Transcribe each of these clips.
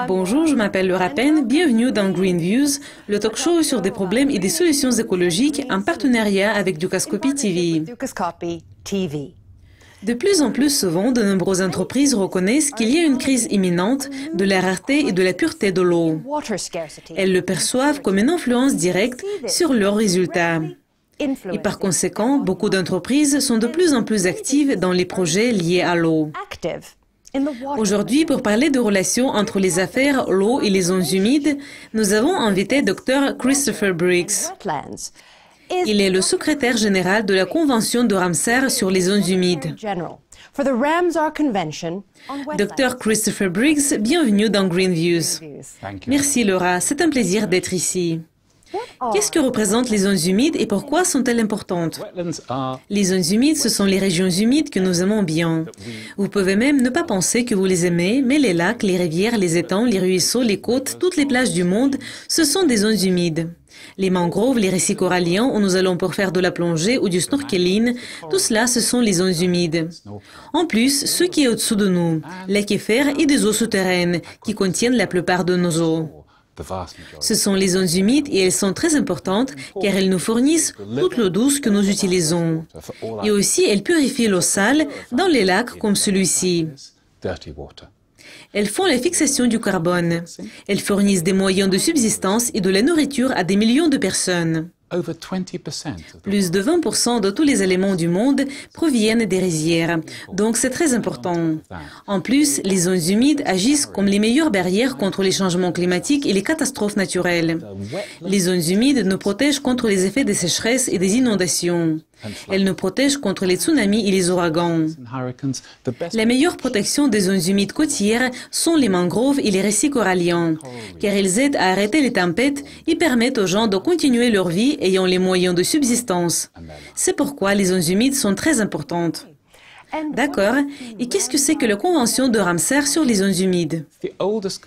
Bonjour, je m'appelle Laura Penn, bienvenue dans Green Views, le talk show sur des problèmes et des solutions écologiques en partenariat avec Dukascopy TV. De plus en plus souvent, de nombreuses entreprises reconnaissent qu'il y a une crise imminente de la rareté et de la pureté de l'eau. Elles le perçoivent comme une influence directe sur leurs résultats. Et par conséquent, beaucoup d'entreprises sont de plus en plus actives dans les projets liés à l'eau. Aujourd'hui, pour parler de relations entre les affaires, l'eau et les zones humides, nous avons invité Dr. Christopher Briggs. Il est le secrétaire général de la Convention de Ramsar sur les zones humides. Dr. Christopher Briggs, bienvenue dans Green Views. Merci Laura, c'est un plaisir d'être ici. Qu'est-ce que représentent les zones humides et pourquoi sont-elles importantes? Les zones humides, ce sont les régions humides que nous aimons bien. Vous pouvez même ne pas penser que vous les aimez, mais les lacs, les rivières, les étangs, les ruisseaux, les côtes, toutes les plages du monde, ce sont des zones humides. Les mangroves, les récifs coralliens où nous allons pour faire de la plongée ou du snorkeling, tout cela, ce sont les zones humides. En plus, ce qui est au-dessous de nous, l'aquifère et des eaux souterraines qui contiennent la plupart de nos eaux. Ce sont les zones humides et elles sont très importantes car elles nous fournissent toute l'eau douce que nous utilisons. Et aussi, elles purifient l'eau sale dans les lacs comme celui-ci. Elles font la fixation du carbone. Elles fournissent des moyens de subsistance et de la nourriture à des millions de personnes. Plus de 20% de tous les aliments du monde proviennent des rizières, donc c'est très important. En plus, les zones humides agissent comme les meilleures barrières contre les changements climatiques et les catastrophes naturelles. Les zones humides nous protègent contre les effets des sécheresses et des inondations. Elles nous protègent contre les tsunamis et les ouragans. La meilleure protection des zones humides côtières sont les mangroves et les récifs coralliens, car ils aident à arrêter les tempêtes et permettent aux gens de continuer leur vie ayant les moyens de subsistance. C'est pourquoi les zones humides sont très importantes. D'accord. Et qu'est-ce que c'est que la Convention de Ramsar sur les zones humides?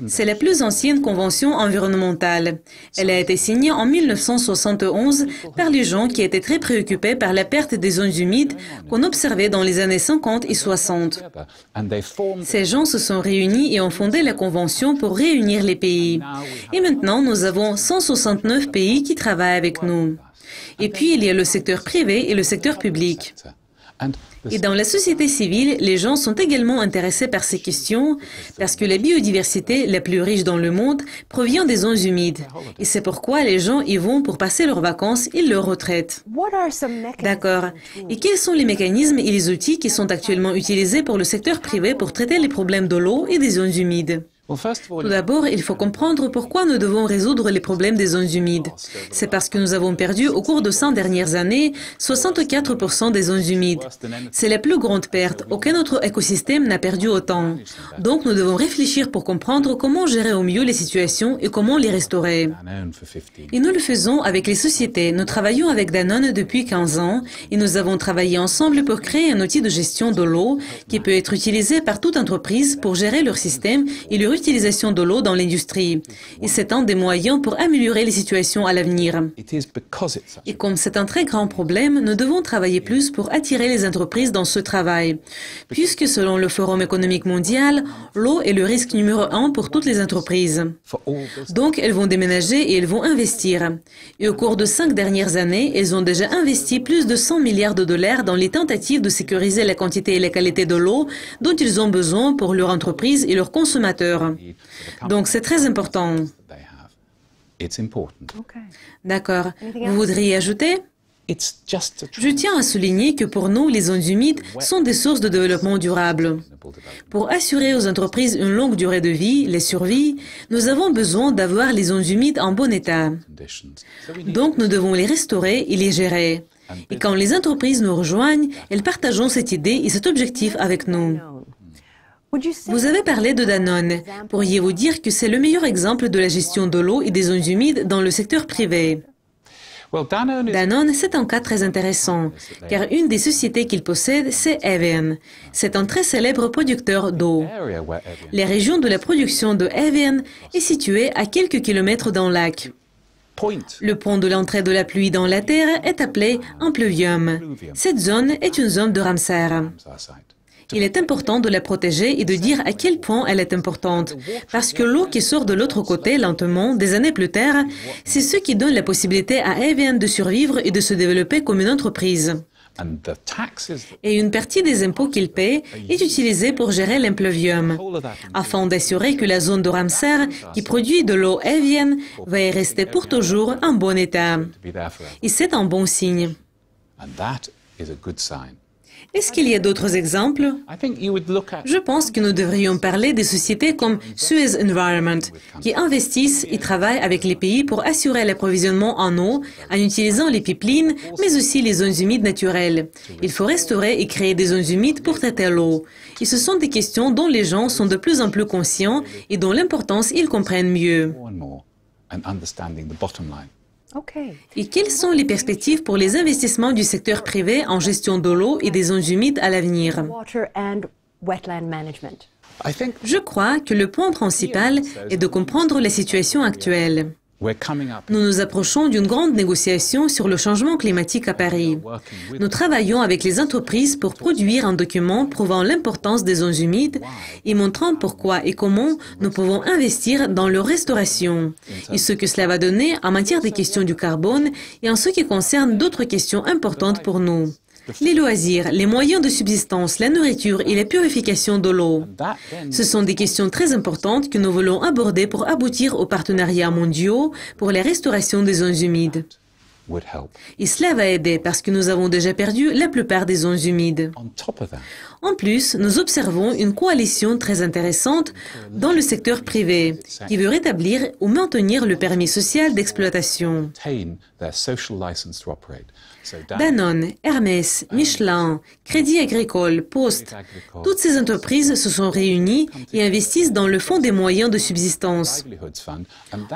C'est la plus ancienne convention environnementale. Elle a été signée en 1971 par les gens qui étaient très préoccupés par la perte des zones humides qu'on observait dans les années 50 et 60. Ces gens se sont réunis et ont fondé la Convention pour réunir les pays. Et maintenant, nous avons 169 pays qui travaillent avec nous. Et puis, il y a le secteur privé et le secteur public. Et dans la société civile, les gens sont également intéressés par ces questions parce que la biodiversité la plus riche dans le monde provient des zones humides. Et c'est pourquoi les gens y vont pour passer leurs vacances et leur retraite. D'accord. Et quels sont les mécanismes et les outils qui sont actuellement utilisés pour le secteur privé pour traiter les problèmes de l'eau et des zones humides? Tout d'abord, il faut comprendre pourquoi nous devons résoudre les problèmes des zones humides. C'est parce que nous avons perdu au cours de 100 dernières années 64% des zones humides. C'est la plus grande perte. Aucun autre écosystème n'a perdu autant. Donc nous devons réfléchir pour comprendre comment gérer au mieux les situations et comment les restaurer. Et nous le faisons avec les sociétés. Nous travaillons avec Danone depuis 15 ans et nous avons travaillé ensemble pour créer un outil de gestion de l'eau qui peut être utilisé par toute entreprise pour gérer leur système et leur utilisation de l'eau dans l'industrie. Et c'est un des moyens pour améliorer les situations à l'avenir. Et comme c'est un très grand problème, nous devons travailler plus pour attirer les entreprises dans ce travail. Puisque selon le Forum économique mondial, l'eau est le risque numéro 1 pour toutes les entreprises. Donc, elles vont déménager et elles vont investir. Et au cours de 5 dernières années, elles ont déjà investi plus de 100 milliards de dollars dans les tentatives de sécuriser la quantité et la qualité de l'eau dont ils ont besoin pour leur entreprise et leurs consommateurs. Donc, c'est très important. D'accord. Vous voudriez ajouter? Je tiens à souligner que pour nous, les zones humides sont des sources de développement durable. Pour assurer aux entreprises une longue durée de vie, la survie, nous avons besoin d'avoir les zones humides en bon état. Donc, nous devons les restaurer et les gérer. Et quand les entreprises nous rejoignent, elles partageront cette idée et cet objectif avec nous. Vous avez parlé de Danone. Pourriez-vous dire que c'est le meilleur exemple de la gestion de l'eau et des zones humides dans le secteur privé? Danone, c'est un cas très intéressant, car une des sociétés qu'il possède, c'est Evian. C'est un très célèbre producteur d'eau. La région de la production de Evian est située à quelques kilomètres d'un lac. Le point de l'entrée de la pluie dans la terre est appelé un pluvium. Cette zone est une zone de Ramsar. Il est important de la protéger et de dire à quel point elle est importante. Parce que l'eau qui sort de l'autre côté, lentement, des années plus tard, c'est ce qui donne la possibilité à Evian de survivre et de se développer comme une entreprise. Et une partie des impôts qu'il paie est utilisée pour gérer l'impluvium, afin d'assurer que la zone de Ramsar, qui produit de l'eau Evian, va y rester pour toujours en bon état. Et c'est un bon signe. Est-ce qu'il y a d'autres exemples? Je pense que nous devrions parler des sociétés comme Suez Environment, qui investissent et travaillent avec les pays pour assurer l'approvisionnement en eau en utilisant les pipelines, mais aussi les zones humides naturelles. Il faut restaurer et créer des zones humides pour traiter l'eau. Et ce sont des questions dont les gens sont de plus en plus conscients et dont l'importance ils comprennent mieux. Et quelles sont les perspectives pour les investissements du secteur privé en gestion de l'eau et des zones humides à l'avenir? Je crois que le point principal est de comprendre la situation actuelle. Nous nous approchons d'une grande négociation sur le changement climatique à Paris. Nous travaillons avec les entreprises pour produire un document prouvant l'importance des zones humides et montrant pourquoi et comment nous pouvons investir dans leur restauration et ce que cela va donner en matière des questions du carbone et en ce qui concerne d'autres questions importantes pour nous. Les loisirs, les moyens de subsistance, la nourriture et la purification de l'eau. Ce sont des questions très importantes que nous voulons aborder pour aboutir aux partenariats mondiaux pour la restauration des zones humides. Et cela va aider parce que nous avons déjà perdu la plupart des zones humides. En plus, nous observons une coalition très intéressante dans le secteur privé qui veut rétablir ou maintenir le permis social d'exploitation. Danone, Hermès, Michelin, Crédit Agricole, Poste, toutes ces entreprises se sont réunies et investissent dans le Fonds des moyens de subsistance.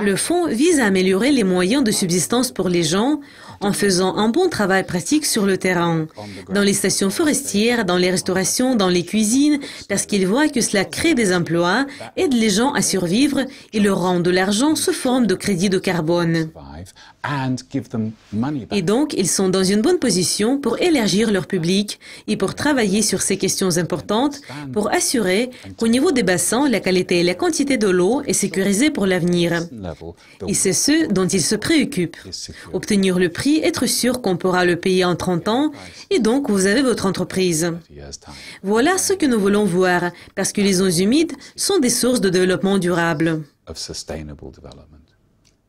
Le fonds vise à améliorer les moyens de subsistance pour les gens en faisant un bon travail pratique sur le terrain, dans les stations forestières, dans les restaurations, dans les cuisines, parce qu'ils voient que cela crée des emplois, aide les gens à survivre et leur rend de l'argent sous forme de crédit de carbone. Et donc, ils sont dans une bonne position pour élargir leur public et pour travailler sur ces questions importantes pour assurer qu'au niveau des bassins, la qualité et la quantité de l'eau est sécurisée pour l'avenir. Et c'est ce dont ils se préoccupent. Obtenir le prix, être sûr qu'on pourra le payer en 30 ans, et donc vous avez votre entreprise. Voilà ce que nous voulons voir, parce que les zones humides sont des sources de développement durable.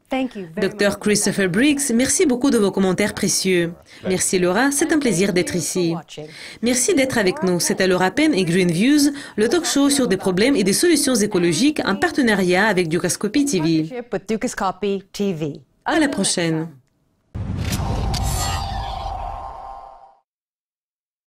Dr. Christopher Briggs, merci beaucoup de vos commentaires précieux. Merci Laura, c'est un plaisir d'être ici. Merci d'être avec nous. C'était Laura Penn et Green Views, le talk show sur des problèmes et des solutions écologiques en partenariat avec Dukascopy TV. À la prochaine.